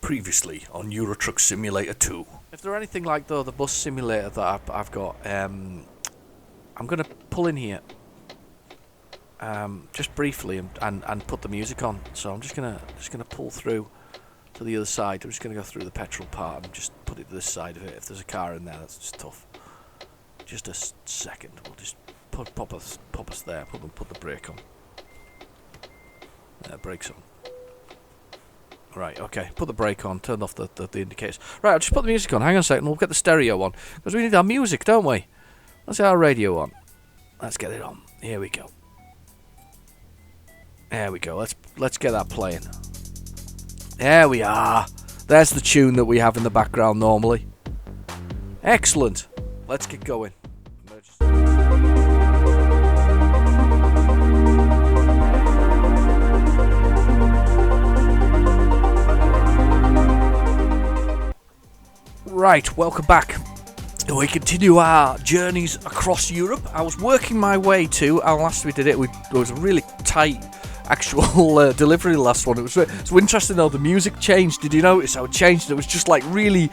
Previously on Euro Truck Simulator 2. If they're anything like the bus simulator that I've got, I'm going to pull in here just briefly and put the music on. So I'm just gonna pull through to the other side. I'm just going to go through the petrol part and just put it to this side of it. If there's a car in there, that's just tough. Just a second. We'll just pop us there. Put the brake on. Brakes on. Right, okay, put the brake on, turned off the indicators. Right, I'll just put the music on, hang on a second, we'll get the stereo on. Because we need our music, don't we? Let's get our radio on. Let's get it on. Here we go. There we go, let's get that playing. There we are. There's the tune that we have in the background normally. Excellent. Let's get going. Right, welcome back. We continue our journeys across Europe. I was working my way to, last we did it, it was a really tight actual delivery, last one. It was so interesting though, the music changed. Did you notice how it changed? It was just like really,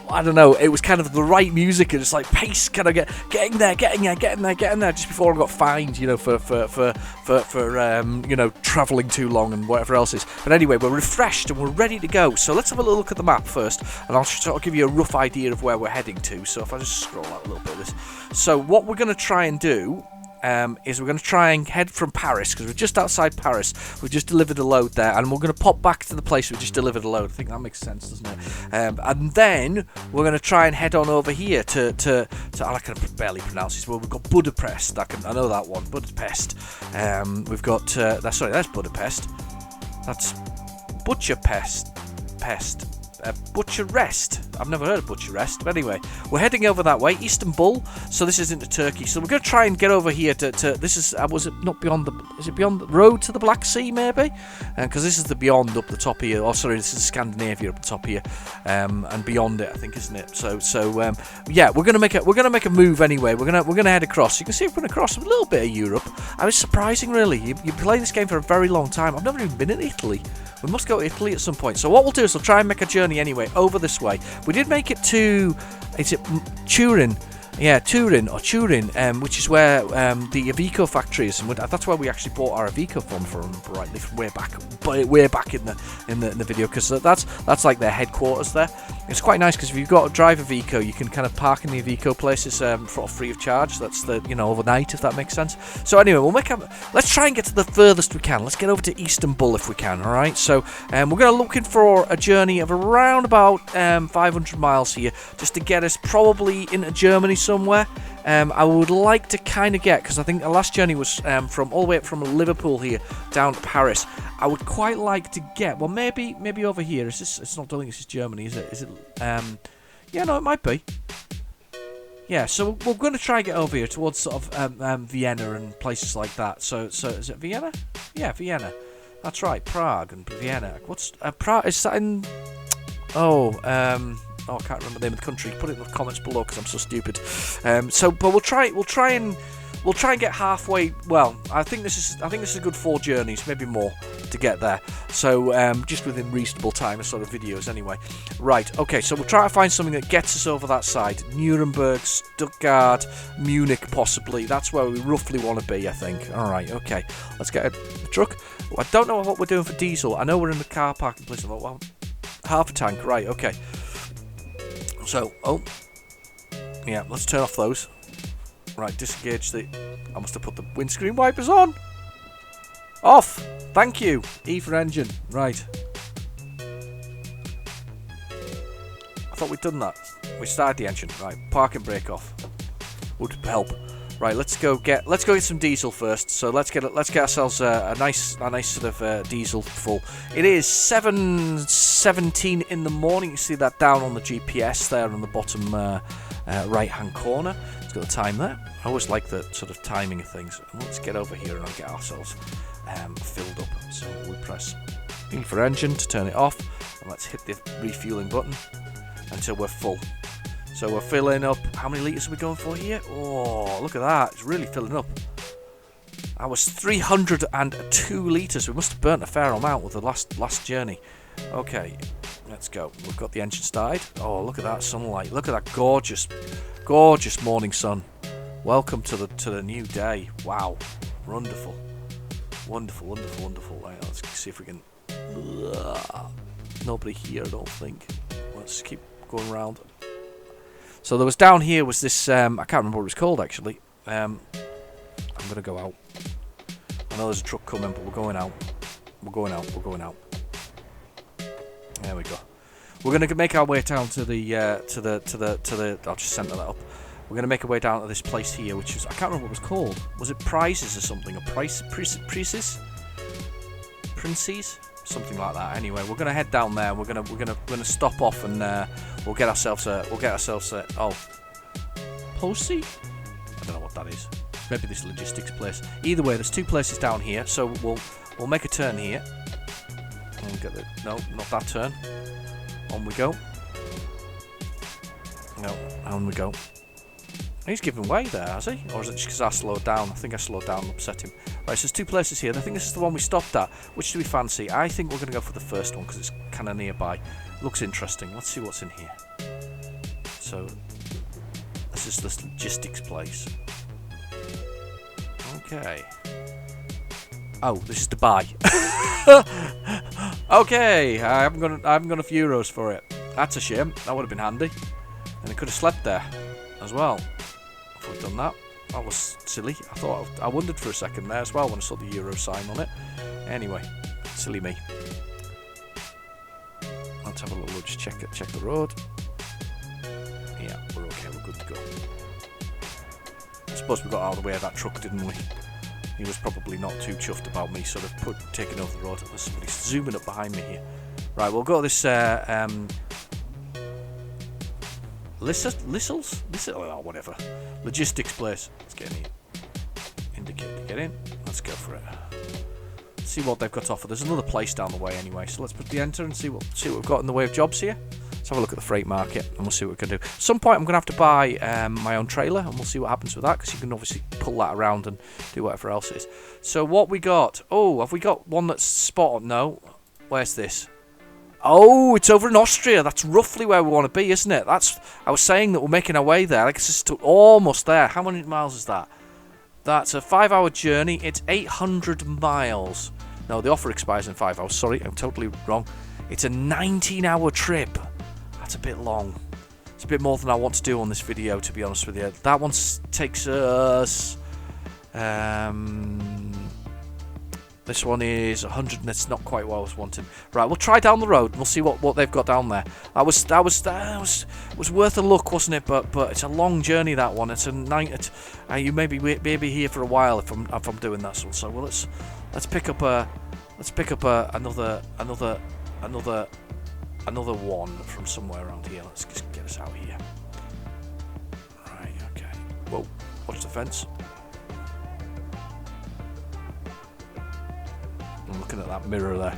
I don't know, it was kind of the right music and it's like pace, kind of getting there just before I got fined, you know, for you know, travelling too long and whatever else is. But anyway, we're refreshed and we're ready to go. So let's have a little look at the map first and I'll sort of give you a rough idea of where we're heading to. So if I just scroll out a little bit of this. So what we're going to try and do is we're going to try and head from Paris, because we're just outside Paris. We've just delivered a load there, and we're going to pop back to the place we just delivered a load. I think that makes sense, doesn't it? And then we're going to try and head on over here to I can barely pronounce this. Well, we've got Budapest. I know that one, Budapest. We've got that's Budapest. That's Butcherpest. Bucharest. I've never heard of Bucharest, but anyway, we're heading over that way, Istanbul. So this is into Turkey. So we're going to try and get over here to this is was it not beyond the? Is it beyond the road to the Black Sea maybe? Because this is the beyond up the top here. Oh, sorry, this is Scandinavia up the top here, and beyond it, I think, isn't it? So yeah, we're gonna make a move anyway. We're gonna head across. You can see we're going across a little bit of Europe. I was surprising, really. You play this game for a very long time. I've never even been in Italy. We must go to Italy at some point. So what we'll do is we'll try and make a journey anyway over this way. We did make it to, is it Turin? Yeah, Turin, which is where the Iveco factory is, and that's where we actually bought our Iveco from rightly from way back in the video, because that's like their headquarters there. It's quite nice because if you've got a drive Iveco, you can kind of park in the Iveco places for free of charge. That's overnight, if that makes sense. So anyway, let's try and get to the furthest we can. Let's get over to Istanbul if we can. All right. So we're going to looking for a journey of around about 500 miles here, just to get us probably into Germany somewhere. I would like to kind of get, because I think the last journey was from all the way up from Liverpool here down to Paris. I would quite like to get, well, maybe over here. Is this? It's not. I don't think this is Germany, is it? Is it? Yeah, no, it might be. Yeah, so we're going to try and get over here towards sort of Vienna and places like that. So is it Vienna? Yeah, Vienna. That's right, Prague and Vienna. What's Prague? Is that in? I can't remember the name of the country. Put it in the comments below because I'm so stupid. But we'll try and get halfway. Well, I think this is a good 4 journeys, maybe more, to get there. So just within reasonable time, sort of videos anyway. Right. Okay. So we'll try to find something that gets us over that side. Nuremberg, Stuttgart, Munich, possibly. That's where we roughly want to be, I think. All right. Okay. Let's get a truck. I don't know what we're doing for diesel. I know we're in the car parking place. Well, half a tank. Right. Okay. So, yeah, let's turn off those. Right, disengage I must have put the windscreen wipers on. Off! Thank you. E for engine. Right. I thought we'd done that. We started the engine. Right, parking brake off. Would help. Right, let's go get some diesel first. So let's get ourselves a nice sort of diesel full. It is 7:17 in the morning. You see that down on the GPS there on the bottom right hand corner. It's got the time there. I always like the sort of timing of things. Let's get over here and I'll get ourselves filled up. So we press E for engine to turn it off, and let's hit the refueling button until we're full. So we're filling up. How many litres are we going for here? Oh, look at that. It's really filling up. I was 302 litres. We must have burnt a fair amount with the last journey. Okay. Let's go. We've got the engine started. Oh, look at that sunlight. Look at that gorgeous, gorgeous morning sun. Welcome to the new day. Wow. Wonderful. Wonderful, wonderful, wonderful. Right, let's see if we can... Nobody here, I don't think. Let's keep going around. So there was down here was this... I can't remember what it was called, actually. I'm going to go out. I know there's a truck coming, but we're going out. We're going out. We're going out. There we go. We're going to make our way down to the I'll just center that up. We're going to make our way down to this place here, which is, I can't remember what it was called. Was it Prizes or something? Or Prices? Princes? Something like that. Anyway, we're going to head down there. We're going to stop off and we'll get ourselves a Posey? I don't know what that is. Maybe this logistics place. Either way, there's two places down here, so we'll make a turn here. And get the, no, not that turn. On we go. No, on we go. He's giving way there, has he? Or is it just because I slowed down? I think I slowed down and upset him. Right, so there's two places here. I think this is the one we stopped at. Which do we fancy? I think we're going to go for the first one because it's kind of nearby. Looks interesting. Let's see what's in here. So, this is this logistics place. Okay. Oh, this is Dubai. Okay, I haven't got a few euros for it. That's a shame. That would have been handy. And I could have slept there as well. If we'd done that. That was silly. I wondered for a second there as well when I saw the euro sign on it. Anyway, silly me. Let's have a little look. Just check the road. Yeah, we're okay. We're good to go. I suppose we got out of the way of that truck, didn't we? He was probably not too chuffed about me sort of taking over the road. There's somebody zooming up behind me here. Right, we'll go to this Lissels? Oh, whatever. Logistics place. Let's get in here. Indicate to get in. Let's go for it. Let's see what they've got to offer. There's another place down the way anyway, so let's put the enter and see what we've got in the way of jobs here. Let's have a look at the freight market and we'll see what we can do. At some point I'm going to have to buy my own trailer and we'll see what happens with that because you can obviously pull that around and do whatever else it is. So what we got? Oh, have we got one that's spot on? No. Where's this? Oh, it's over in Austria. That's roughly where we want to be, isn't it? I was saying that we're making our way there. I guess it's almost there. How many miles is that? That's a 5-hour journey. It's 800 miles. No, the offer expires in 5 hours. Sorry, I'm totally wrong. It's a 19-hour trip. That's a bit long. It's a bit more than I want to do on this video, to be honest with you. That one takes us... this one is 100 and it's not quite what I was wanting. Right, we'll try down the road and we'll see what they've got down there. That was worth a look, wasn't it? But it's a long journey, that one. It's a night. You may be here for a while if I'm doing that sort. So well, let's pick up another one from somewhere around here. Let's just get us out here. Right, okay. Whoa, watch the fence. I'm looking at that mirror there.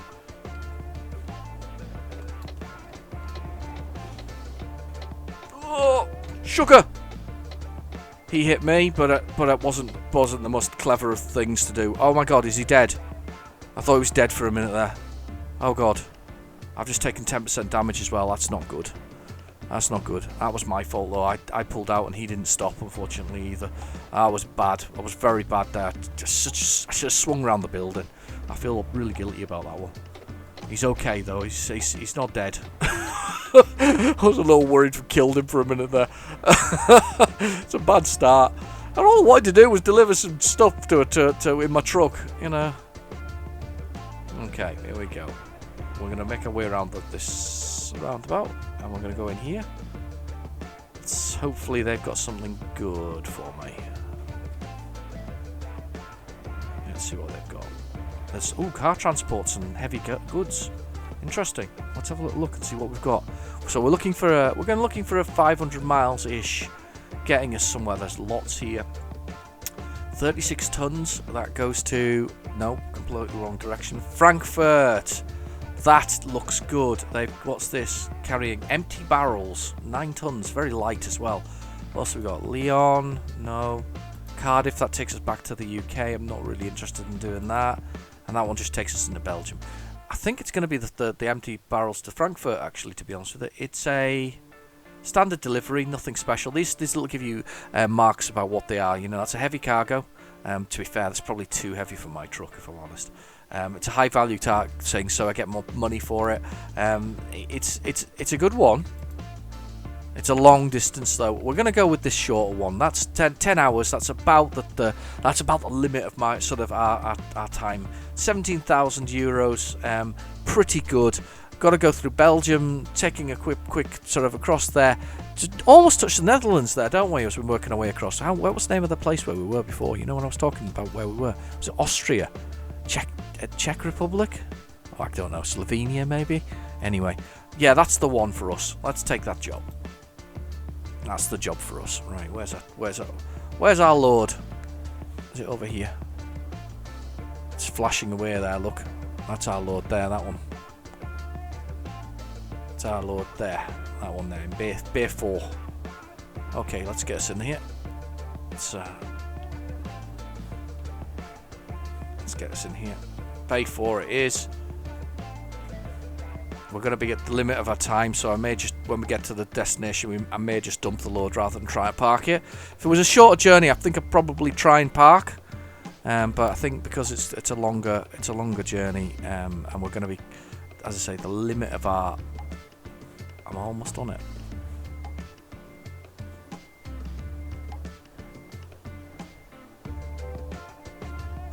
Oh, sugar! He hit me, but it wasn't the most clever of things to do. Oh my God, is he dead? I thought he was dead for a minute there. Oh God. I've just taken 10% damage as well. That's not good. That's not good. That was my fault though. I pulled out and he didn't stop, unfortunately, either. I was bad. I was very bad there. I should have swung around the building. I feel really guilty about that one. He's okay though. He's not dead. I was a little worried we killed him for a minute there. It's a bad start. And all I wanted to do was deliver some stuff to in my truck, you know. Okay, here we go. We're going to make our way around this roundabout, and we're going to go in here. Hopefully they've got something good for me. Let's see what they've got. There's car transports and heavy goods. Interesting. Let's have a little look and see what we've got. So we're looking for a 500 miles ish, getting us somewhere. There's lots here. 36 tons. That goes to completely wrong direction. Frankfurt. That looks good. What's this? Carrying empty barrels. 9 tons. Very light as well. What else have we got? Lyon. No. Cardiff. That takes us back to the UK. I'm not really interested in doing that. And that one just takes us into Belgium. I think it's going to be the empty barrels to Frankfurt, actually, to be honest with it. It's a standard delivery, nothing special. These will give you marks about what they are. You know, that's a heavy cargo. To be fair, that's probably too heavy for my truck, if I'm honest. It's a high value thing, so I get more money for it. It's a good one. It's a long distance though. We're going to go with this shorter one. That's 10 hours. That's about that's about the limit of my sort of our time. 17,000 euros. Pretty good. Got to go through Belgium, taking a quick sort of across there. To almost touch the Netherlands there, don't we? As we're working our way across. What was the name of the place where we were before? You know when I was talking about where we were? Was it Austria? Czech Republic? Oh, I don't know. Slovenia maybe? Anyway, yeah, that's the one for us. Let's take that job. That's the job for us. Right, where's our load? Is it over here? It's flashing away there, look. That's our load there, that one. That's our load there. That one there in Bay 4. Okay, let's get us in here. Let's get us in here. Bay 4 it is. We're going to be at the limit of our time, so I may just, when we get to the destination, I may just dump the load rather than try and park here. If it was a shorter journey, I think I'd probably try and park, but I think because it's a longer journey, and we're going to be, as I say, the limit of our. I'm almost on it.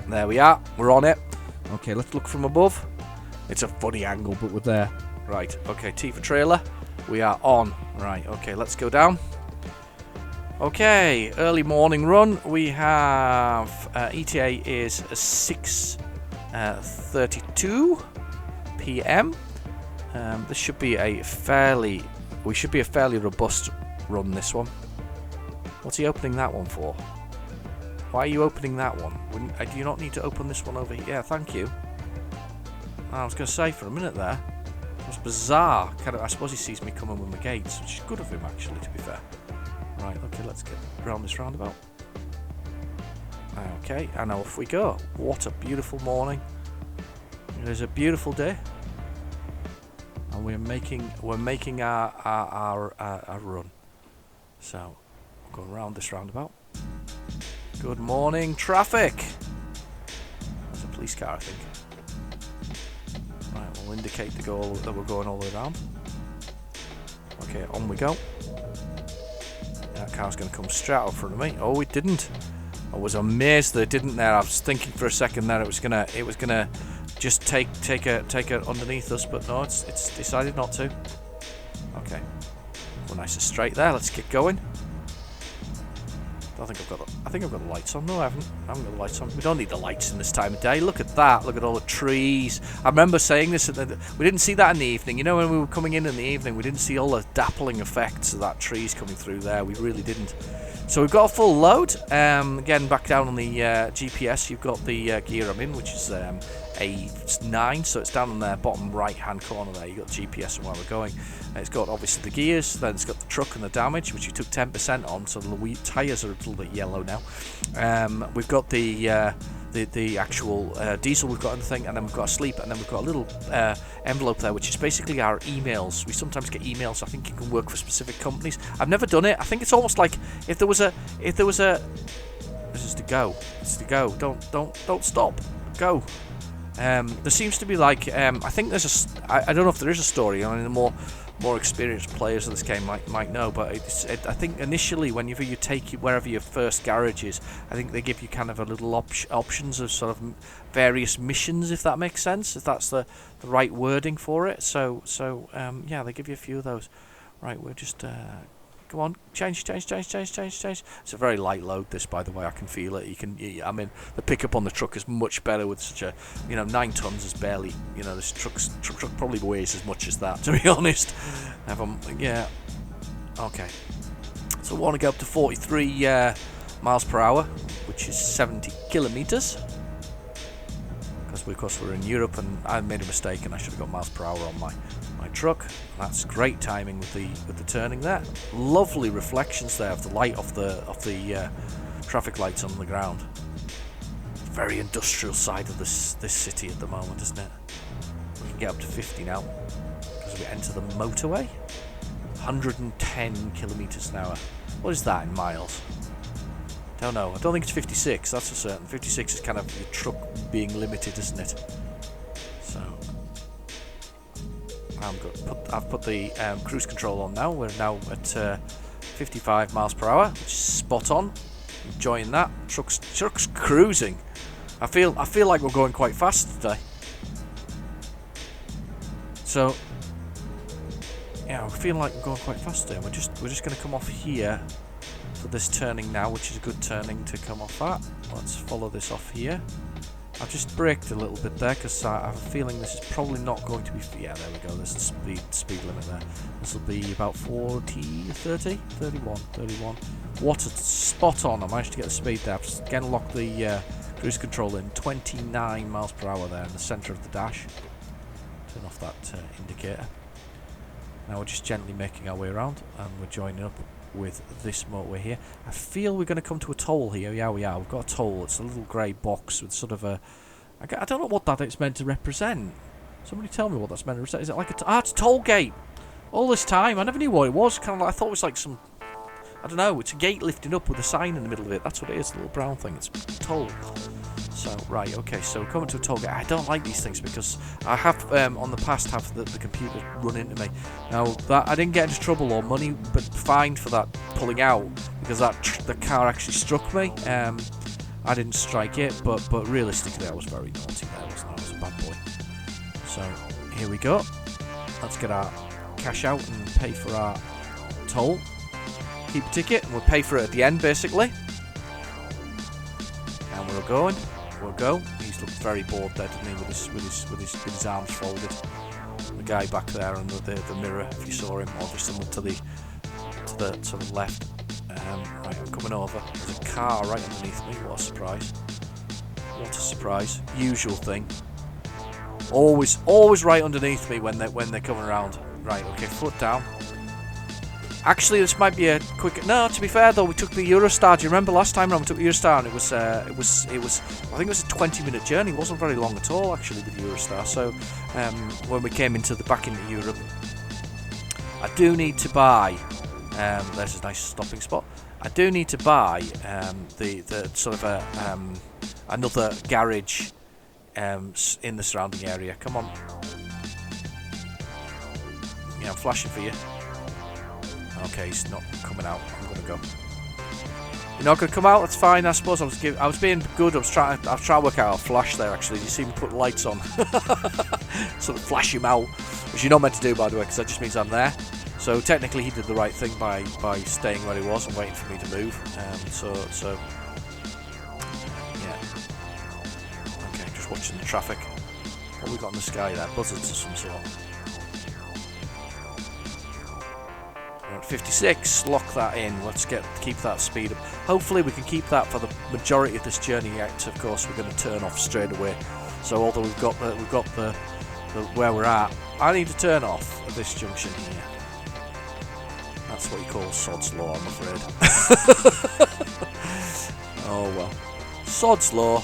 There we are. We're on it. Okay, let's look from above. It's a funny angle, but we're there. Right, okay, T for trailer. We are on. Right, okay, let's go down. Okay, early morning run. We have ETA is 6:32 p.m. This should be a fairly robust run, this one. What's he opening that one for? Why are you opening that one? Do you not need to open this one over here? Yeah, thank you. I was going to say for a minute there, it was bizarre. I suppose he sees me coming with my gates, which is good of him actually, to be fair. Right, okay, let's get around this roundabout. Okay, and off we go. What a beautiful morning. It is a beautiful day. And we're making our run. So, going around this roundabout. Good morning, traffic. There's a police car, I think. Right, we'll indicate that we're going all the way around. Okay, on we go. That car's going to come straight out in front of me. Oh, it didn't. I was amazed that it didn't there. I was thinking for a second that it was gonna just take it underneath us, but no, it's decided not to. Okay, well, nice and straight there. Let's get going. I think I've got the lights on. No, I haven't got the lights on. We don't need the lights in this time of day. Look at that. Look at all the trees. I remember saying this. We didn't see that in the evening. You know, when we were coming in the evening, we didn't see all the dappling effects of that trees coming through there. We really didn't. So we've got a full load. Again, back down on the GPS, you've got the gear I'm in, which is A9. So it's down on the bottom right-hand corner there. You've got GPS and where we're going. It's got obviously the gears. Then it's got the truck and the damage, which we took 10% on. So the tyres are a little bit yellow now. We've got the actual diesel we've got in the thing, and then we've got a sleep, and then we've got a little envelope there, which is basically our emails. We sometimes get emails. I think you can work for specific companies. I've never done it. I think it's almost like if there was a this is to go. It's to go. Don't stop. Go. There seems to be like I think there's I don't know if there is a story. I mean, the more experienced players of this game might know, but I think initially whenever you take wherever your first garage is, I think they give you kind of a little options of sort of various missions, if that makes sense, if that's the right wording for it. So yeah, they give you a few of those. Right, we're just come on, change. It's a very light load, this, by the way. I can feel it. I mean, the pickup on the truck is much better with such a, 9 tons is barely, this truck probably weighs as much as that, to be honest. Yeah. Okay. So we want to go up to 43 miles per hour, which is 70 kilometers. Because of course we're in Europe, and I made a mistake, and I should have got miles per hour on my truck. That's great timing with the turning there. Lovely reflections there of the light of the traffic lights on the ground. Very industrial side of this city at the moment, isn't it? can get up to 50 now because we enter the motorway. 110 kilometers an hour. What is that in miles? Don't know. I don't think it's 56. That's for certain. 56 is kind of your truck being limited, isn't it? So I've put the cruise control on now. We're now at 55 miles per hour, which is spot on. Enjoying that. Truck's cruising. I feel like we're going quite fast today. So yeah, we're feeling like we're going quite fast today. We're just going to come off here for this turning now, which is a good turning to come off at. Let's follow this off here. I've just braked a little bit there because I have a feeling this is probably not going to be... Yeah, there we go. There's the speed limit there. This will be about 40, 30, 31, 31. What a spot on. I managed to get the speed there. I've just again locked the cruise control in. 29 miles per hour there in the centre of the dash. Turn off that indicator. Now we're just gently making our way around and we're joining up with this motorway here. I feel we're going to come to a toll here. Yeah, we are. We've got a toll. It's a little grey box with sort of a... I don't know what that is meant to represent. Somebody tell me what that's meant to represent. Is it like a... it's a toll gate. All this time, I never knew what it was. Kind of like, I thought it was like some... I don't know. It's a gate lifting up with a sign in the middle of it. That's what it is. A little brown thing. It's toll. So, right, okay, so we're coming to a toll gate. I don't like these things because I have, on the past, have the computer run into me. Now, that I didn't get into trouble or money, but fined for that pulling out because the car actually struck me. I didn't strike it, but realistically, I was very naughty there, wasn't I? I was a bad boy. So, here we go. Let's get our cash out and pay for our toll. Keep a ticket, and we'll pay for it at the end, basically. And we're going. We'll go. He's looked very bored there, didn't he, with his arms folded. The guy back there under the mirror, if you saw him, or just someone to the left. Right, I'm coming over. There's a car right underneath me. What a surprise! What a surprise! Usual thing. Always right underneath me when they're coming around. Right, okay, foot down. Actually, this might be a quick... No, to be fair though, we took the Eurostar. Do you remember last time around we took the Eurostar and it was I think it was a 20-minute journey. It wasn't very long at all actually with Eurostar. So when we came back into Europe, I do need to buy. There's a nice stopping spot. I do need to buy the sort of another garage in the surrounding area. Come on. Yeah, I'm flashing for you. Okay, he's not coming out. I'm gonna go. You're not gonna come out. That's fine, I suppose. I was being good. I was trying to work out a flash there. Actually, you see me put lights on, sort of flash him out, which you're not meant to do, by the way, because that just means I'm there. So technically, he did the right thing by staying where he was and waiting for me to move. So yeah. Okay, just watching the traffic. What we got in the sky there? Buzzards of some sort. 56, lock that in. Let's keep that speed up. Hopefully we can keep that for the majority of this journey. Yet, of course, we're going to turn off straight away. So although we've got the where we're at, I need to turn off at this junction here. That's what you call sod's law, I'm afraid. Oh well, sod's law.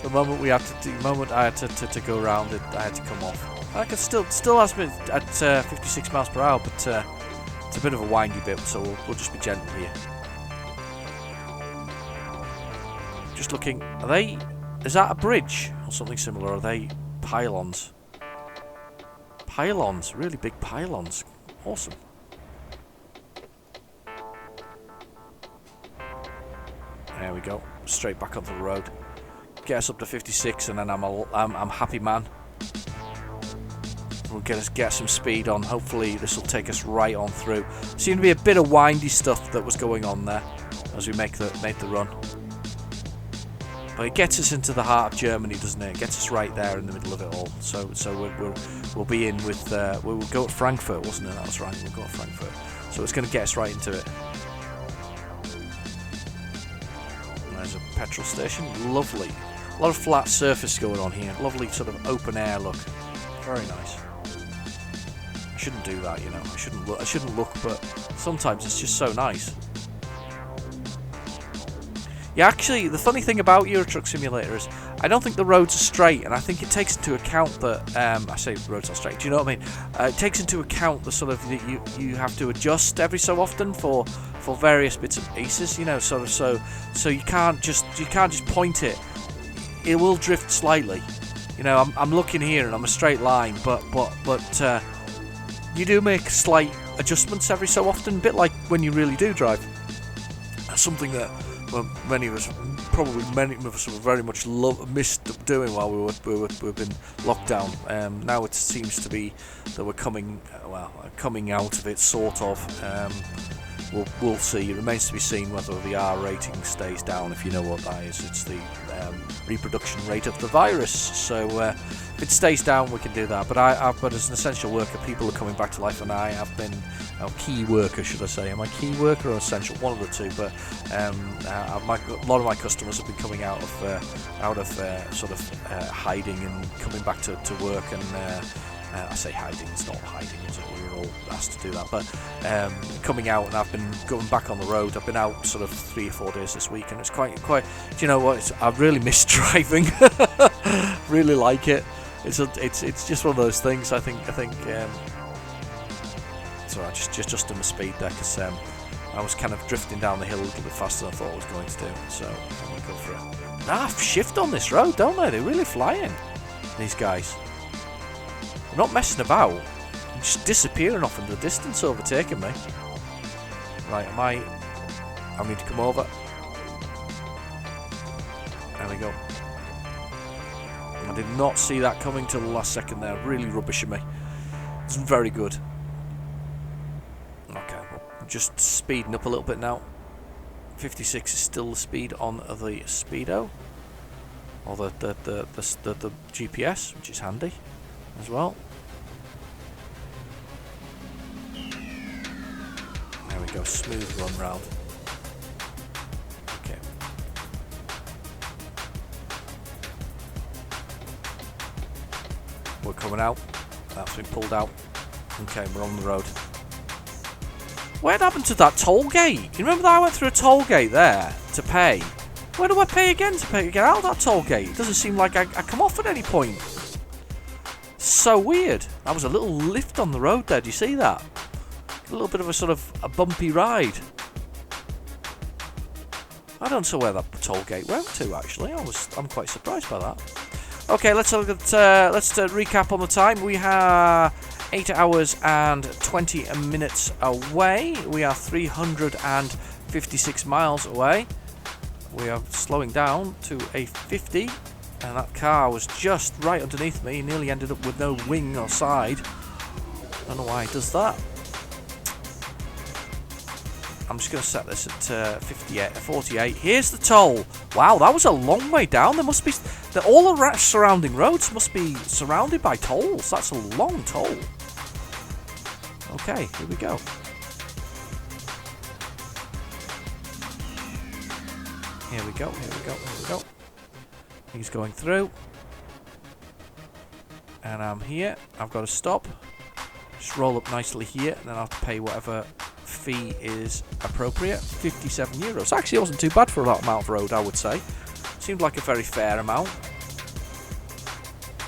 The moment I had to go around it, I had to come off. I can still has me at 56 miles per hour, but. It's a bit of a windy bit, so we'll just be gentle here. Just looking, is that a bridge or something similar? Or are they pylons? Pylons, really big pylons. Awesome. There we go, straight back onto the road. Get us up to 56 and then I'm happy man. We'll get some speed on. Hopefully this will take us right on through. Seemed to be a bit of windy stuff that was going on there as we made the run. But it gets us into the heart of Germany, doesn't it? It gets us right there in the middle of it all. So we'll be in with we'll go at Frankfurt, wasn't it? That was right. We'll go at Frankfurt. So it's going to get us right into it. And there's a petrol station. Lovely. A lot of flat surface going on here. Lovely sort of open air look. Very nice. I shouldn't do that, you know. I shouldn't look, but sometimes it's just so nice. Yeah, actually, the funny thing about Euro Truck Simulator is I don't think the roads are straight, and I think it takes into account that I say the roads are straight. Do you know what I mean? It takes into account the sort of that you have to adjust every so often for various bits and pieces. You know, sort of so you can't just point it. It will drift slightly. You know, I'm looking here and I'm a straight line, but you do make slight adjustments every so often, a bit like when you really do drive. That's something that many of us have very much missed doing while we've been locked down. Now it seems to be that we're coming out of it, sort of. We'll see. It remains to be seen whether the R rating stays down. If you know what that is, it's the reproduction rate of the virus. So if it stays down, we can do that. But as an essential worker, people are coming back to life, and I have been a key worker, should I say? Am I key worker or essential? One of the two. But a lot of my customers have been coming out of hiding and coming back to work. And I say hiding, it's not hiding, is it? We were all asked to do that, but coming out, and I've been going back on the road. I've been out sort of 3 or 4 days this week, and it's quite. Do you know what? I really miss driving. Really like it. It's just one of those things. I think. Sorry, just adjusting the speed there because I was kind of drifting down the hill a little bit faster than I thought I was going to do. So I'm gonna go for it. Shift on this road, don't they? They're really flying. These guys. Not messing about, just disappearing off in the distance, overtaking me. Right, I need to come over. There we go. I did not see that coming till the last second there. Really rubbishing me. It's very good. Okay, well, just speeding up a little bit now. 56 is still the speed on the Speedo, or the GPS, which is handy as well. There we go, smooth run round. Okay. We're coming out. That's been pulled out. Okay, we're on the road. What happened to that toll gate? You remember that I went through a toll gate there to pay? Where do I pay again to get out of that toll gate? It doesn't seem like I come off at any point. So weird. That was a little lift on the road there. Do you see that? A little bit of a bumpy ride. I don't know where that toll gate went to. Actually, I'm quite surprised by that. Okay, let's look at recap on the time. We are 8 hours and 20 minutes away. We are 356 miles away. We are slowing down to a 50, and that car was just right underneath me. Nearly ended up with no wing or side. Don't know why it does that. I'm just going to set this at 48. Here's the toll. Wow, that was a long way down. There must be all the surrounding roads must be surrounded by tolls. That's a long toll. Okay, here we go. Here we go. He's going through. And I'm here. I've got to stop. Just roll up nicely here, and then I'll have to pay whatever fee is appropriate. €57. Actually, it wasn't too bad for that amount of road, I would say. Seemed like a very fair amount.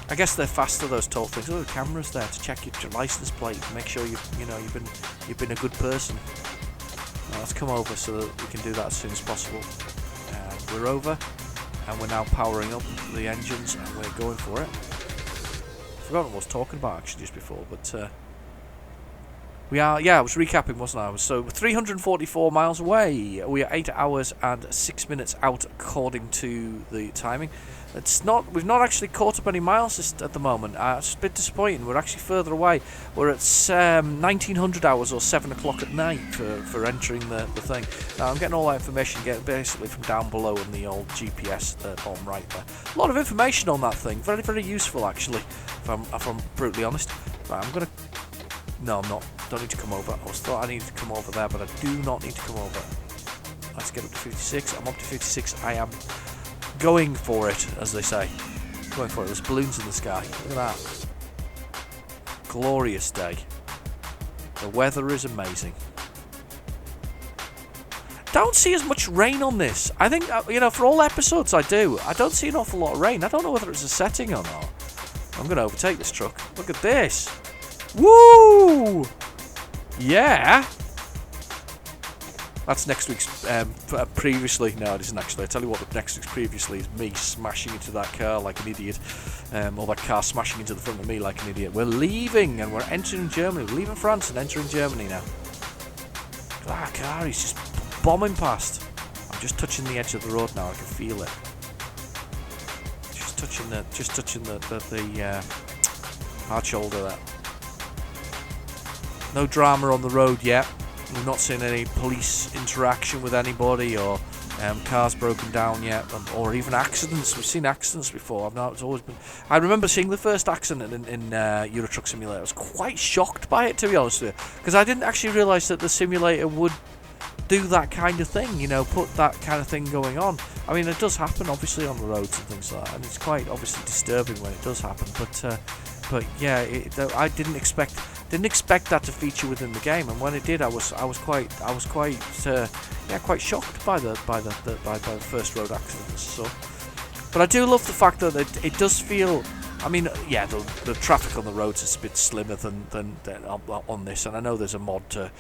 I guess they're faster, those toll things. Oh, the cameras there to check your license plate, make sure you've been a good person. Now, let's come over so that we can do that as soon as possible. We're over, and we're now powering up the engines, and we're going for it. I've forgotten what I was talking about actually just before, but we are. Yeah, I was recapping, wasn't I? So 344 miles away. We are 8 hours and 6 minutes out, according to the timing. We've not actually caught up any miles at the moment. It's a bit disappointing. We're actually further away. We're at 1900 hours or 7 o'clock at night for entering the thing. Now, I'm getting all that information basically from down below in the old GPS bottom right there. A lot of information on that thing. Very, very useful, actually, if I'm brutally honest. Right, I'm going to... No, I'm not. Don't need to come over. I thought I needed to come over there, but I do not need to come over. Let's get up to 56. I'm up to 56. I am... going for it, as they say. Going for it. There's balloons in the sky. Look at that. Glorious day. The weather is amazing. don't see as much rain on this. I think, for all episodes I don't see an awful lot of rain. I don't know whether it's a setting or not. I'm going to overtake this truck. Look at this. Woo! Yeah. That's next week's previously. No, it isn't actually. I tell you what, the next week's previously is me smashing into that car like an idiot. Or that car smashing into the front of me like an idiot. We're leaving and we're entering Germany. We're leaving France and entering Germany now. That car is just bombing past. I'm just touching the edge of the road now. I can feel it. Just touching the hard shoulder there. No drama on the road yet. We've not seen any police interaction with anybody or cars broken down yet, or even accidents. We've seen accidents before. It's always been. I remember seeing the first accident in Euro Truck Simulator. I was quite shocked by it, to be honest with you, because I didn't actually realise that the simulator would do that kind of thing. Put that kind of thing going on. I mean, it does happen obviously on the roads and things like that, and it's quite obviously disturbing when it does happen. But yeah, I didn't expect that to feature within the game, and when it did, I was quite shocked by the first road accidents. So, but I do love the fact that it does feel. I mean, yeah, the traffic on the roads is a bit slimmer than on this, and I know there's a mod to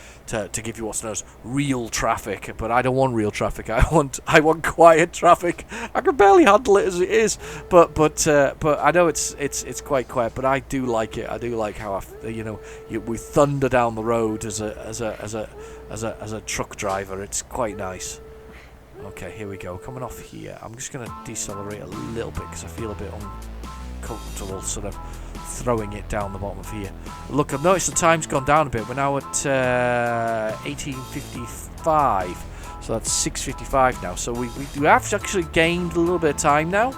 give you what's known as real traffic, but I don't want real traffic. I want quiet traffic. I can barely handle it as it is, but I know it's quite quiet. But I do like it. I do like how we thunder down the road as a truck driver. It's quite nice. Okay, here we go. Coming off here, I'm just going to decelerate a little bit because I feel a bit uncomfortable sort of throwing it down the bottom of here. Look, I've noticed the time's gone down a bit. We're now at 18:55, so that's 6:55 now. So we have actually gained a little bit of time now.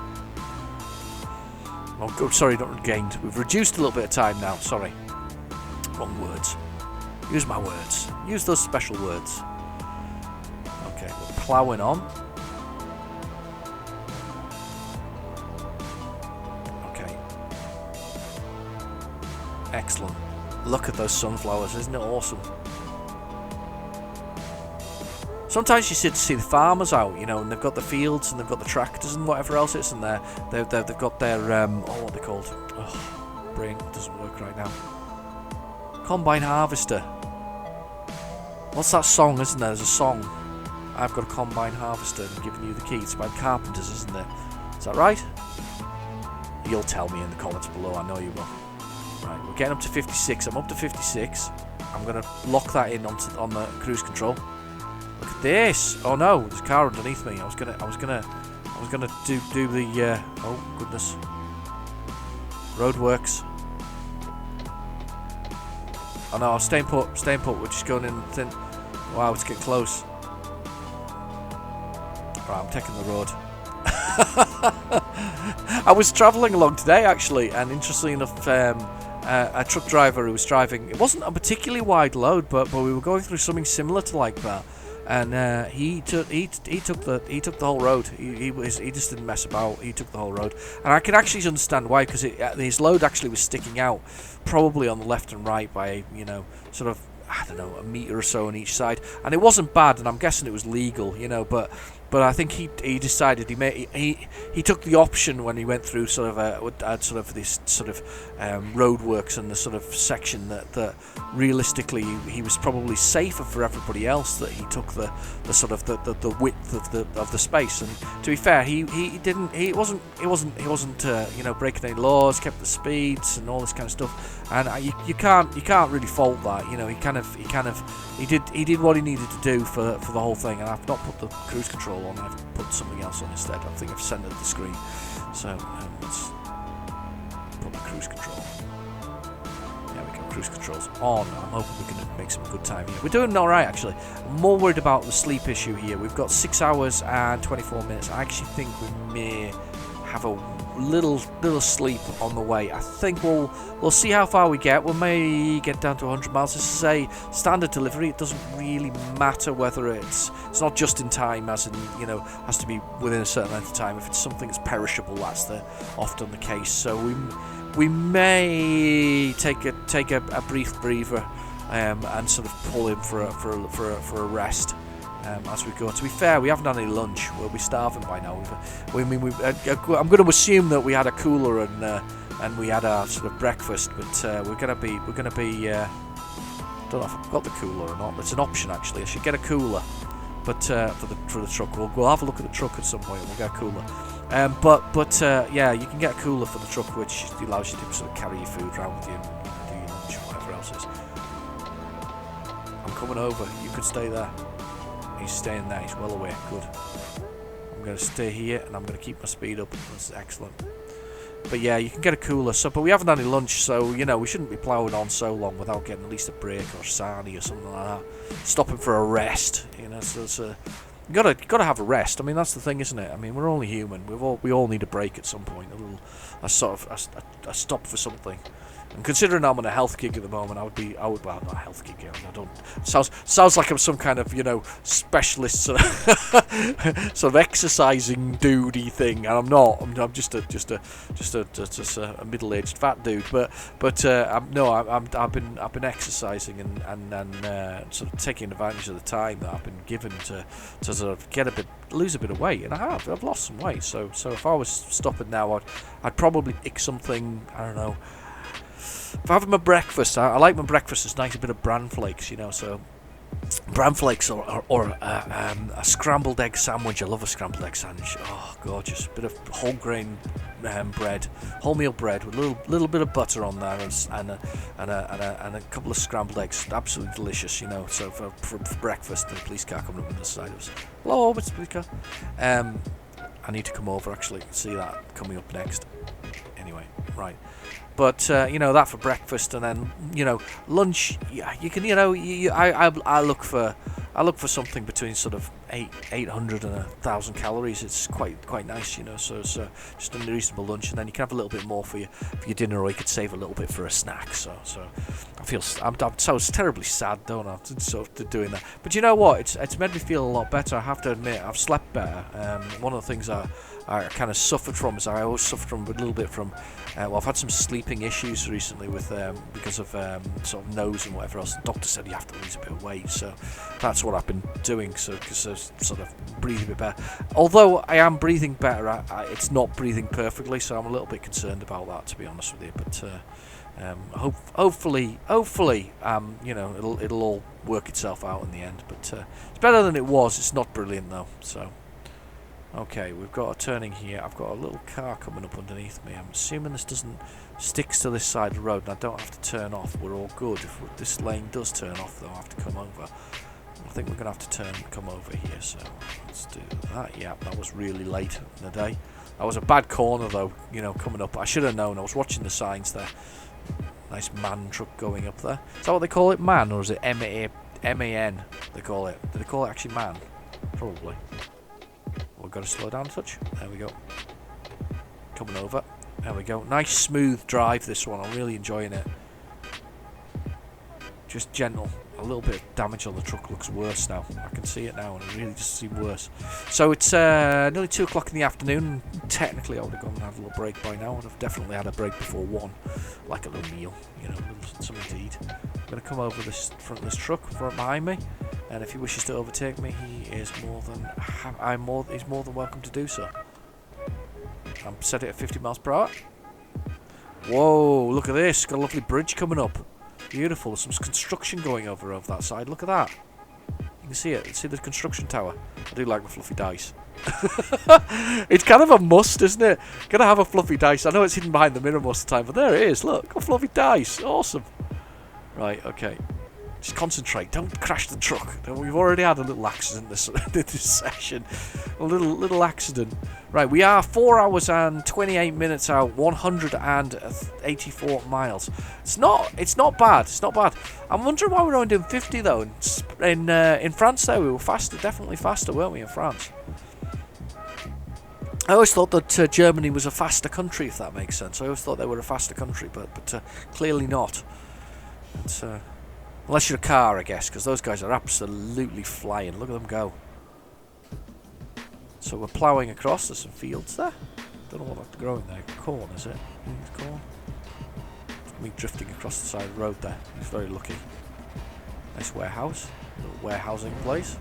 Oh, sorry, not gained. We've reduced a little bit of time now. Sorry, wrong words. Use my words. Use those special words. Okay, we're ploughing on. Excellent. Look at those sunflowers, isn't it awesome? Sometimes you see the farmers out, and they've got the fields and they've got the tractors and whatever else it's in there. They've got their what are they called? Oh, brain doesn't work right now. Combine harvester. What's that song? Isn't there? There's a song. I've got a combine harvester and giving you the key. It's by Carpenters, isn't it? Is that right? You'll tell me in the comments below. I know you will. Right, we're getting up to 56. I'm up to 56. I'm going to lock that in on the cruise control. Look at this. Oh no, there's a car underneath me. I was gonna do the oh goodness. Roadworks. Oh no, I'm staying put. We're just going in thin. Wow, it's getting close. Right, I'm taking the road. I was travelling along today actually, and interestingly enough, a truck driver who was driving. It wasn't a particularly wide load, but we were going through something similar to like that, and he took the whole road. He just didn't mess about. He took the whole road, and I can actually understand why, because his load actually was sticking out, probably on the left and right by sort of, I don't know, a metre or so on each side, and it wasn't bad, and I'm guessing it was legal, but I think he decided he took the option when he went through sort of this sort of roadworks and the sort of section that realistically he was probably safer for everybody else, that he took the sort of the width of the space. And to be fair, he wasn't breaking any laws, kept the speeds and all this kind of stuff. And you can't really fault that. He did what he needed to do for the whole thing. And I've not put the cruise control on. I've put something else on instead. I think I've centered the screen. So let's put the cruise control. There we go. Cruise control's on. I'm hoping we're going to make some good time here. We're doing all right actually. I'm more worried about the sleep issue here. We've got 6 hours and 24 minutes. I actually think we may have a little sleep on the way. I think we'll see how far we get. We may get down to 100 miles. This is a standard delivery. It doesn't really matter whether it's not just in time, as in has to be within a certain length of time. If it's something that's perishable, that's often the case. So we may take a brief breather and sort of pull in for a rest. as we go. To be fair, we haven't had any lunch. We'll be starving by now. I'm going to assume that we had a cooler and we had our sort of breakfast, but we're going to be. I don't know if I've got the cooler or not. It's an option actually. I should get a cooler, but for the truck, we'll have a look at the truck at some point. We'll get a cooler. Yeah, you can get a cooler for the truck, which allows you to sort of carry your food around with you and do your lunch or whatever else is. I'm coming over. You can stay there. He's staying there. He's well away. Good. I'm going to stay here and I'm going to keep my speed up. That's excellent. But yeah, you can get a cooler. But we haven't had any lunch, so we shouldn't be ploughing on so long without getting at least a break or sarnie or something like that. Stopping for a rest. So you gotta have a rest. I mean, that's the thing, isn't it? I mean, we're only human. We all need a break at some point. A stop for something. And considering I'm on a health gig at the moment, well, not a health gig. I don't. Sounds like I'm some kind of specialist sort of exercising dudey thing, and I'm not. I'm just a middle-aged fat dude. But I've been exercising and sort of taking advantage of the time that I've been given to sort of lose a bit of weight, and I've lost some weight. So if I was stopping now, I'd probably pick something. I don't know. If I have my breakfast, I like my breakfast as nice a bit of bran flakes, so bran flakes or a scrambled egg sandwich. I love a scrambled egg sandwich. Oh, gorgeous! Bit of whole grain bread, wholemeal bread with a little bit of butter on there and a couple of scrambled eggs. Absolutely delicious, So for breakfast, the police car coming up on the side of us. Hello, Mr. Police car. I need to come over actually. See that coming up next. Anyway, right. But that for breakfast, and then lunch. Yeah, you can. I look for something between sort of 800 and 1,000 calories. It's quite nice, So it's just a reasonable lunch, and then you can have a little bit more for your dinner, or you could save a little bit for a snack. So I'm so terribly sad, don't I, sort of doing that. But you know what? It's made me feel a lot better. I have to admit, I've slept better. One of the things I kind of suffered from is I always suffered from a little bit from. I've had some sleeping issues recently with because of sort of nose and whatever else. The doctor said you have to lose a bit of weight, so that's what I've been doing. So because I sort of breathe a bit better. Although I am breathing better, it's not breathing perfectly, so I'm a little bit concerned about that, to be honest with you. But hopefully, it'll all work itself out in the end. But it's better than it was. It's not brilliant though. So. Okay, we've got a turning here. I've got a little car coming up underneath me. I'm assuming this sticks to this side of the road and I don't have to turn off. We're all good. If this lane does turn off though, I have to come over. I think we're going to have to come over here, so let's do that. Yeah, that was really late in the day. That was a bad corner though, coming up. I should have known. I was watching the signs there. Nice MAN truck going up there. Is that what they call it, MAN, or is it MAN they call it? Do they call it actually MAN? Probably. We've got to slow down a touch. There we go. Coming over. There we go. Nice smooth drive this one. I'm really enjoying it. Just gentle. A little bit of damage on the truck looks worse now. I can see it now and it really just seems worse. So it's nearly 2 o'clock in the afternoon. Technically I would have gone and had a little break by now. I'd have definitely had a break before 1. Like a little meal. Something to eat. I'm going to come over this front of this truck behind me. And if he wishes to overtake me, he's more than welcome to do so. I'm set it at 50 miles per hour. Whoa, look at this. Got a lovely bridge coming up. Beautiful. Some construction going over that side. Look at that. You can see it. See the construction tower. I do like the fluffy dice. It's kind of a must, isn't it? Gotta have a fluffy dice. I know it's hidden behind the mirror most of the time, but there it is. Look, got fluffy dice. Awesome. Right, okay. Just concentrate. Don't crash the truck. We've already had a little accident this session. A little accident. Right, we are 4 hours and 28 minutes out. 184 miles. It's not bad. It's not bad. I'm wondering why we're only doing 50 though. In France, there we were faster. Definitely faster, weren't we? In France. I always thought that Germany was a faster country, if that makes sense. I always thought they were a faster country, but clearly not. It's unless you're a car, I guess, because those guys are absolutely flying. Look at them go. So we're ploughing across. There's some fields there. Don't know what that's growing there. Corn, is it? It's corn. It's me drifting across the side of the road there. He's very lucky. Nice warehouse. Little warehousing place.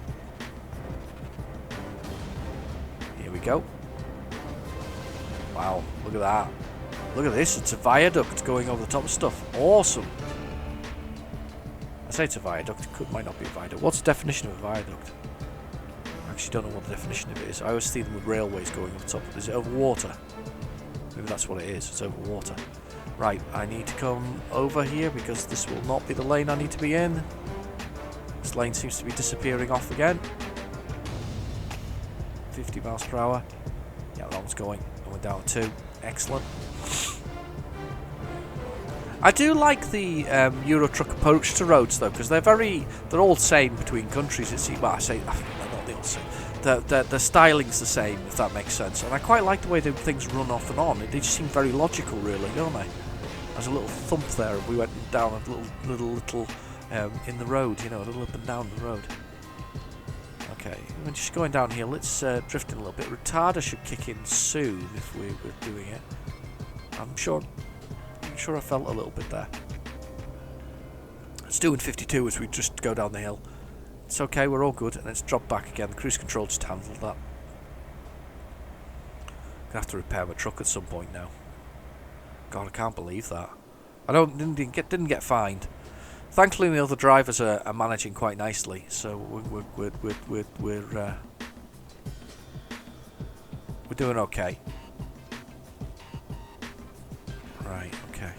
we go. Wow, look at that. Look at this, it's a viaduct going over the top of stuff. Awesome. I say it's a viaduct, it might not be a viaduct. What's the definition of a viaduct? I actually don't know what the definition of it is. I always see them with railways going over the top. Is it over water? Maybe that's what it is, it's over water. Right, I need to come over here because this will not be the lane I need to be in. This lane seems to be disappearing off again. 50 miles per hour. Yeah, that one's going. And we're down 2. Excellent. I do like the Eurotruck approach to roads though, because they're all the same between countries. It seems. Well, I say, not the all same. The styling's the same, if that makes sense. And I quite like the way that things run off and on. They just seem very logical, really, don't they? There's a little thump there. We went down a little in the road, you know, a little up and down the road. Okay, we're just going down here. Let's drift in a little bit. Retarder should kick in soon if we were doing it. I'm sure I felt a little bit there. It's doing 52 as we just go down the hill. It's okay, we're all good, and let's drop back again. The cruise control just handled that. Gonna have to repair my truck at some point now. God, I can't believe that. I didn't get fined. Thankfully, the other drivers are managing quite nicely, so we're doing okay. Right, okay.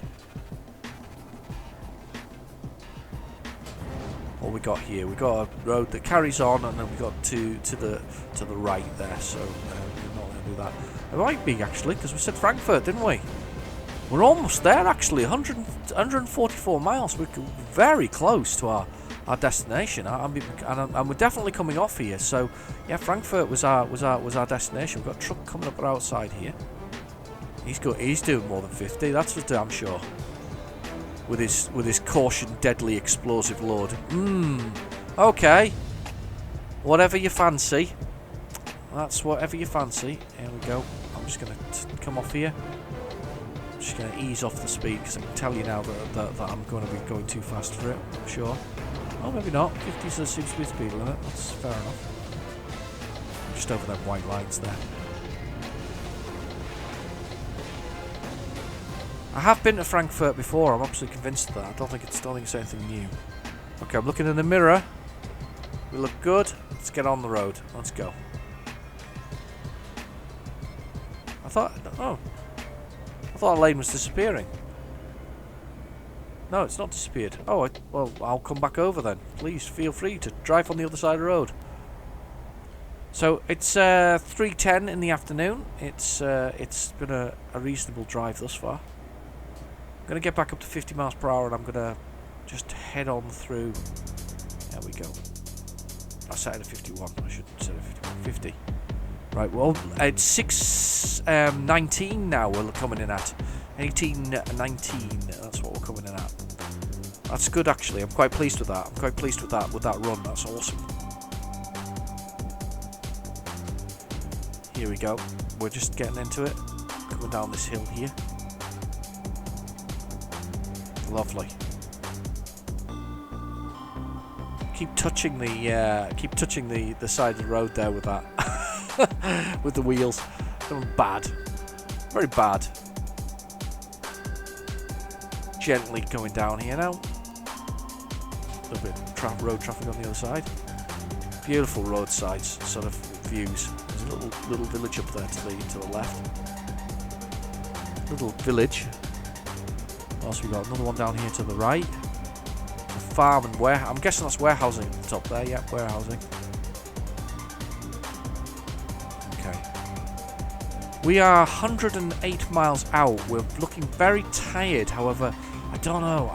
What we got here? We got a road that carries on, and then we got to the right there. So we're not going to do that. It might be actually, because we said Frankfurt, didn't we? We're almost there actually. 144 miles. We're very close to our destination. And we're definitely coming off here. So yeah, Frankfurt was our destination. We've got a truck coming up outside here. He's doing more than 50. That's for damn sure. With his caution deadly explosive load. Okay. Whatever you fancy. That's whatever you fancy. Here we go. I'm just going to come off here. I'm just going to ease off the speed because I can tell you now that I'm going to be going too fast for it. I'm sure. Oh, maybe not. 50 seems to be the speed limit. That's fair enough. I'm just over them white lines there. I have been to Frankfurt before. I'm absolutely convinced of that. I don't think it's anything new. Okay, I'm looking in the mirror. We look good. Let's get on the road. Let's go. I thought our lane was disappearing. No, it's not disappeared. Oh, well, I'll come back over then. Please feel free to drive on the other side of the road. So it's 3:10 in the afternoon. It's been a reasonable drive thus far. I'm going to get back up to 50 miles per hour and I'm going to just head on through. There we go. I set it at 51. I shouldn't set it at 51. 50. Right, well, it's 6:19 now we're coming in at. 18:19. That's what we're coming in at. That's good, actually. I'm quite pleased with that. I'm quite pleased with that run. That's awesome. Here we go. We're just getting into it. Coming down this hill here. Lovely. Keep touching the side of the road there with that, with the wheels. They're bad, very bad. Gently going down here now. A little bit of road traffic on the other side. Beautiful roadsides sort of views. There's a little village up there to the left. Little village. What else we got? Another one down here to the right. A farm and warehouse. I'm guessing that's warehousing at the top there. Yeah, warehousing. Okay. We are 108 miles out. We're looking very tired. However, I don't know.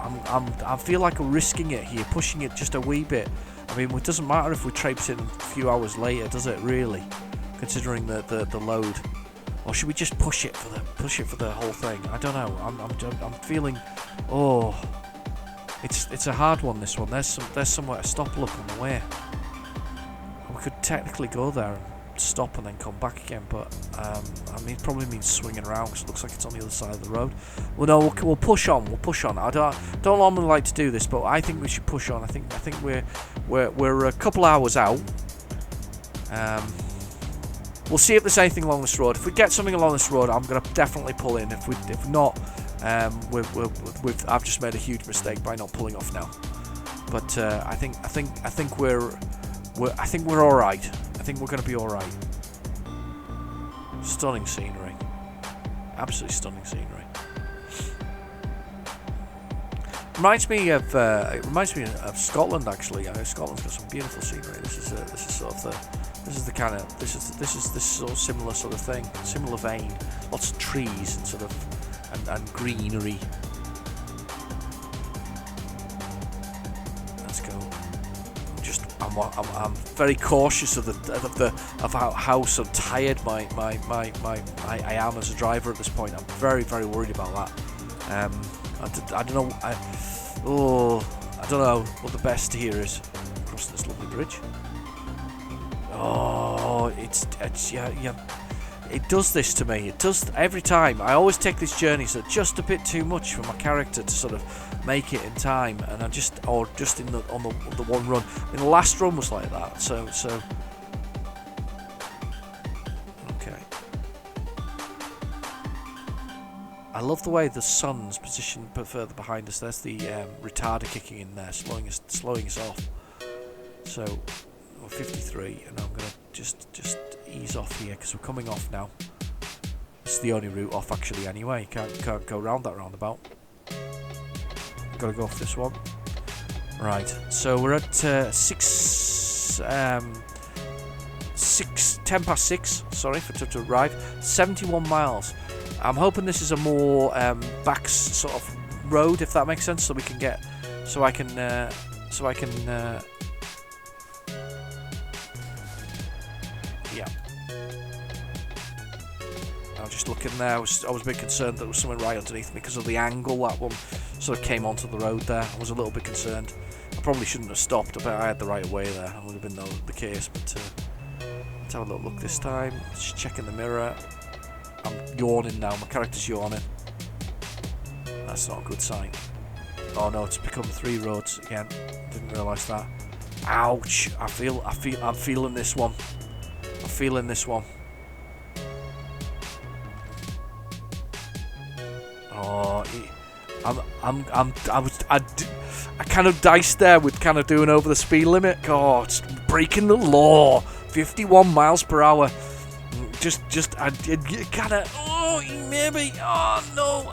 I feel like we're risking it here, pushing it just a wee bit. I mean, it doesn't matter if we traipse in a few hours later, does it? Really, considering the load. Or should we just push it for the whole thing? I don't know. I'm feeling. Oh, it's a hard one. This one. There's somewhere to stop. Look on the way. We could technically go there and stop and then come back again, but I mean, it probably means swinging around because it looks like it's on the other side of the road. Well, no, we'll push on. We'll push on. I don't normally like to do this, but I think we should push on. I think we're a couple hours out. we'll see if there's anything along this road. If we get something along this road, I'm gonna definitely pull in. If not, I've just made a huge mistake by not pulling off now. But I think we're all right. I think we're gonna be all right. Stunning scenery, absolutely stunning scenery. Reminds me of Scotland actually. Scotland's got some beautiful scenery. This is sort of similar sort of thing, similar vein. Lots of trees and sort of and greenery. Let's go. I'm very cautious of how sort of tired I am as a driver at this point. I'm very worried about that. I don't know what the best here is. Across this lovely bridge. Oh, it's yeah. It does this to me. It does every time. I always take these journeys that are just a bit too much for my character to sort of make it in time, and on the one run. I mean, the last run was like that. So. Okay. I love the way the sun's positioned further behind us. There's the retarder kicking in there, slowing us off. So we're 53, and I'm gonna just ease off here because we're coming off now. It's the only route off actually. Anyway, you can't go round that roundabout. Got to go off this one. Right. So we're at 10 past 6. Sorry to arrive. 71 miles. I'm hoping this is a more back sort of road, if that makes sense, so we can get, so I can. Yeah. I'm just looking there. I was a bit concerned that there was something right underneath me because of the angle that one sort of came onto the road there. I was a little bit concerned. I probably shouldn't have stopped. I bet I had the right way there. That would have been the case. But let's have a little look this time. Just checking the mirror. I'm yawning now. My character's yawning. That's not a good sign. Oh no, it's become 3 roads again. Didn't realise that. Ouch! I'm feeling this one. I'm feeling this one. Oh, I kind of diced there with kind of doing over the speed limit. God, it's breaking the law. 51 miles per hour. I kind of maybe. Oh no,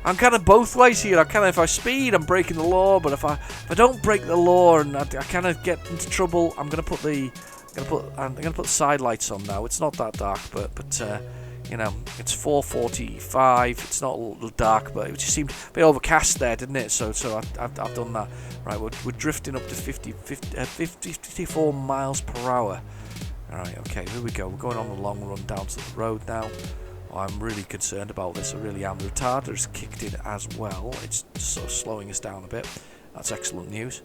I'm kind of both ways here. I kind of, if I speed, I'm breaking the law. But if I don't break the law and I kind of get into trouble, I'm gonna put the side lights on now. It's not that dark, but it's 4:45. It's not a little dark, but it just seemed a bit overcast there, didn't it? So I've done that. Right, we're drifting up to 54 miles per hour. Alright, okay, here we go. We're going on the long run down to the road now. Oh, I'm really concerned about this, I really am. The retarder's kicked in as well. It's sort of slowing us down a bit. That's excellent news.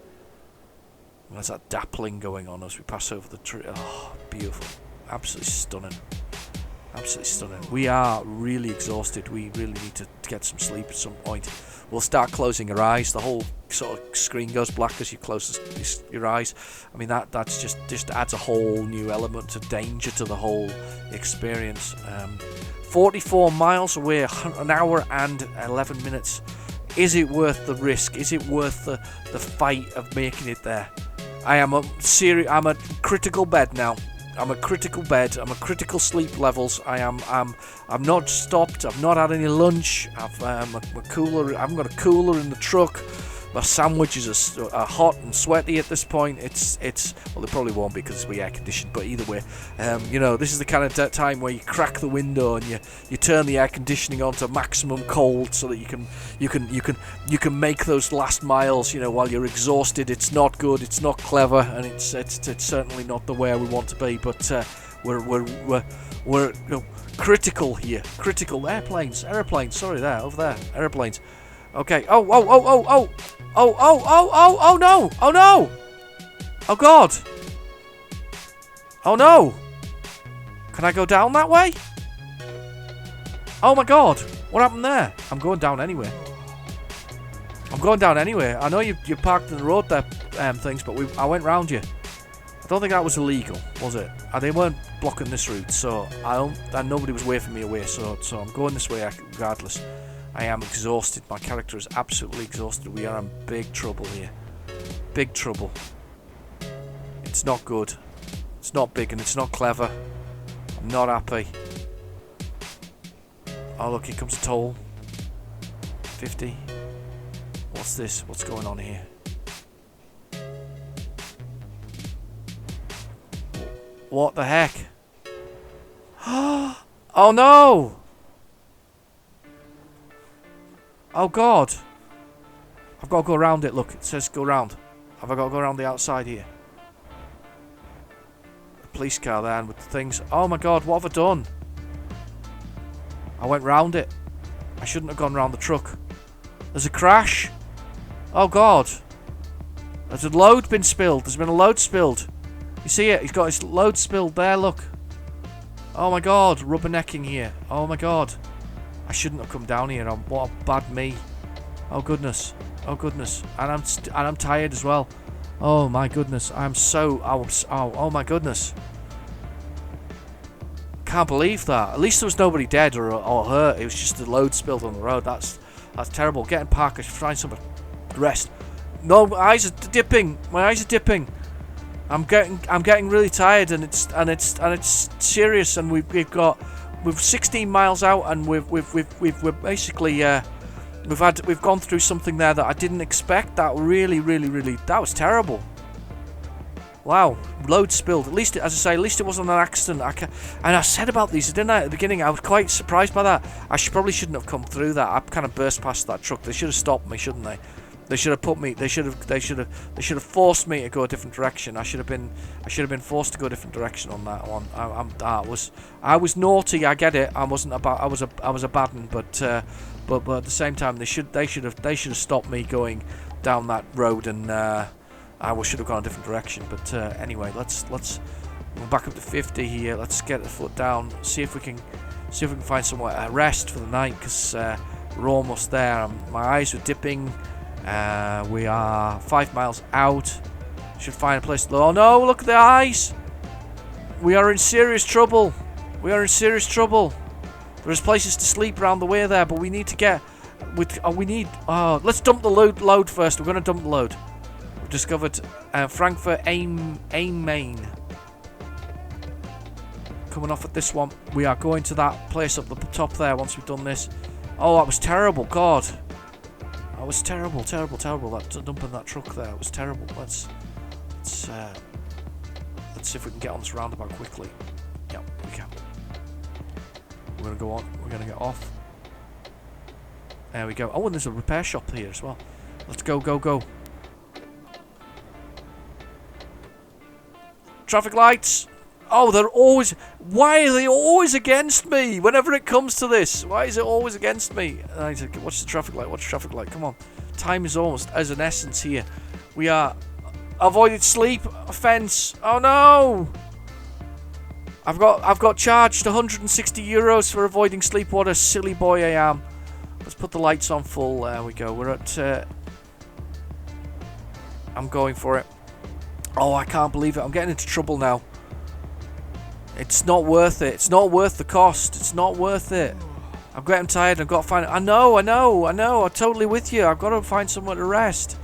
There's that dappling going on as we pass over the tree. Oh, beautiful. Absolutely stunning. Absolutely stunning. We are really exhausted. We really need to get some sleep at some point. We'll start closing our eyes. The whole sort of screen goes black as you close your eyes. I mean, that's just adds a whole new element of danger to the whole experience. 44 miles away, an hour and 11 minutes. Is it worth the risk? Is it worth the fight of making it there? I'm a critical bed now. I'm a critical bed. I'm a critical sleep levels. I'm not stopped. I've not had any lunch. I've cooler. I haven't got a cooler in the truck. My sandwiches are hot and sweaty at this point. It's well, they probably won't be because it's air conditioned. But either way, this is the kind of time where you crack the window and you turn the air conditioning on to maximum cold so that you can make those last miles. While you're exhausted. It's not good. It's not clever, and it's certainly not the way we want to be. But we're critical here. Critical airplanes. Sorry, over there. Airplanes. Okay. Oh no! Oh no! Oh God! Oh no! Can I go down that way? Oh my God! What happened there? I'm going down anyway. I know you parked in the road there, things, but I went round you. don't think that was illegal, was it? They weren't blocking this route, so and nobody was waving me away, so I'm going this way regardless. I am exhausted. My character is absolutely exhausted. We are in big trouble here. Big trouble. It's not good. It's not big and it's not clever. I'm not happy. Oh look, here comes a toll. 50. What's this? What's going on here? What the heck? Oh no! Oh god! I've got to go around it, look, it says go round. Have I got to go around the outside here? The police car there and with the things. Oh my god, what have I done? I went round it. I shouldn't have gone round the truck. There's a crash. Oh god. There's a load been spilled. There's been a load spilled. You see it? He's got his load spilled there, look. Oh my god, rubbernecking here. Oh my god. I shouldn't have come down here. What a bad me. Oh goodness. Oh goodness. And I'm tired as well. Oh my goodness. Oh my goodness. Can't believe that. At least there was nobody dead or hurt. It was just the load spilled on the road. That's terrible. Get in park. I should find some rest. No, my eyes are dipping. My eyes are dipping. I'm getting really tired, and it's serious. And we're 16 miles out, and we're basically we've gone through something there that I didn't expect. That really that was terrible. Wow, load spilled. At least, as I say, at least it wasn't an accident. And I said about these, didn't I, at the beginning? I was quite surprised by that. I probably shouldn't have come through that. I kind of burst past that truck. They should have stopped me, shouldn't they? They should have put me. They should have forced me to go a different direction. I should have been forced to go a different direction on that one. I was naughty. I get it. I was a bad one, but at the same time, they should have stopped me going down that road, and I should have gone a different direction. But anyway, let's we're back up to 50 here. Let's get the foot down. See if we can find somewhere to rest for the night, because we're almost there. My eyes are dipping. We are 5 miles out. Should find a place. Oh no! Look at the eyes. We are in serious trouble. There's places to sleep around the way there, but we need to get. Let's dump the load first. We're going to dump the load. We've discovered Frankfurt Am Main. Coming off at this one. We are going to that place up the top there. Once we've done this. Oh, that was terrible. God. That was terrible. That dumping that truck there, it was terrible. Let's see if we can get on this roundabout quickly. Yeah, we can. We're gonna go on. We're gonna get off. There we go. Oh, and there's a repair shop here as well. Let's go. Traffic lights. Oh, they're always... Why are they always against me? Whenever it comes to this. Why is it always against me? Watch the traffic light. Come on. Time is almost as an essence here. We are... Avoided sleep offence. Oh, no! I've got charged 160 euros for avoiding sleep. What a silly boy I am. Let's put the lights on full. There we go. We're at... I'm going for it. Oh, I can't believe it. I'm getting into trouble now. It's not worth it. It's not worth the cost. It's not worth it. I'm getting tired. I've got to find... I know. I'm totally with you. I've got to find somewhere to rest.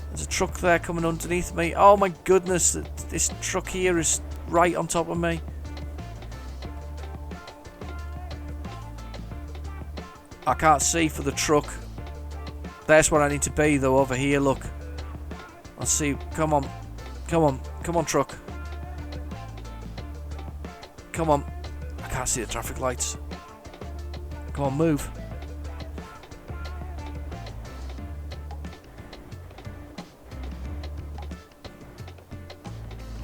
There's a truck there coming underneath me. Oh my goodness. This truck here is right on top of me. I can't see for the truck. That's where I need to be though, over here. Look. Let's see. Come on, truck. Come on. I can't see the traffic lights. Come on, move.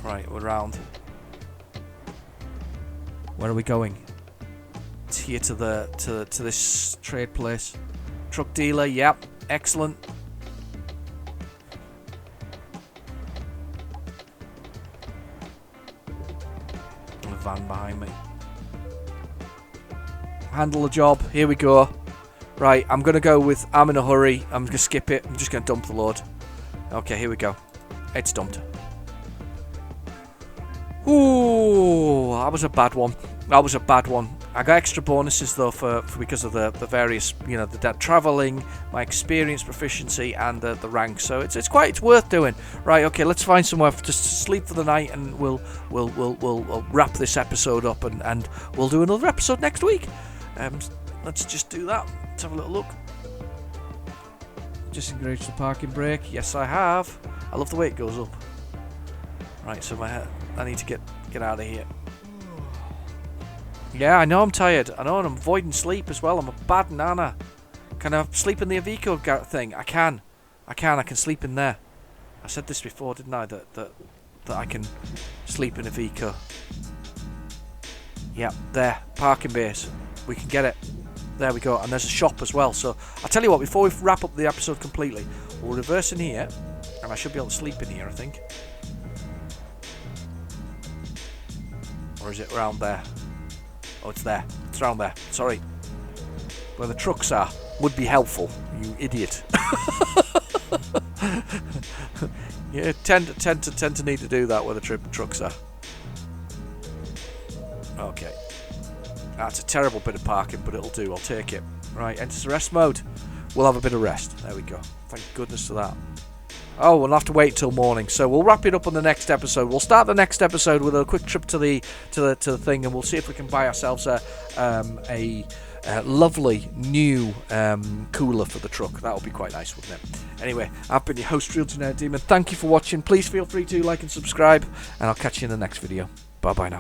Right, we're round. Where are we going? It's here to this trade place. Truck dealer, yep. Excellent. Van behind me. Handle the job. Here we go. Right, I'm going to go with I'm in a hurry. I'm going to skip it. I'm just going to dump the load. Okay, here we go. It's dumped. Ooh, that was a bad one. That was a bad one. I got extra bonuses though for because of the various, the travelling, my experience, proficiency, and the rank. So it's worth doing. Right, okay, let's find somewhere just to sleep for the night, and we'll wrap this episode up, and we'll do another episode next week. Let's just do that. Let's have a little look. Just engaged the parking brake. Yes, I have. I love the way it goes up. Right, so I need to get out of here. Yeah, I know I'm tired. I know, and I'm avoiding sleep as well. I'm a bad nana. Can I sleep in the Iveco thing? I can. I can sleep in there. I said this before, didn't I? That I can sleep in Iveco. Yeah, there. Parking base. We can get it. There we go. And there's a shop as well. So, I'll tell you what, before we wrap up the episode completely, we'll reverse in here. And I should be able to sleep in here, I think. Or is it around there? Oh, it's there. It's around there. Sorry. Where the trucks are would be helpful, you idiot. You tend to need to do that where the trucks are. Okay. That's a terrible bit of parking, but it'll do. I'll take it. Right, enter rest mode. We'll have a bit of rest. There we go. Thank goodness for that. Oh, we'll have to wait till morning, so we'll wrap it up on the next episode. We'll start the next episode with a quick trip to the thing, and we'll see if we can buy ourselves a lovely new cooler for the truck. That would be quite nice, wouldn't it? Anyway, I've been your host, Real Generic Demon. Thank you for watching. Please feel free to like and subscribe, and I'll catch you in the next video. Bye bye now.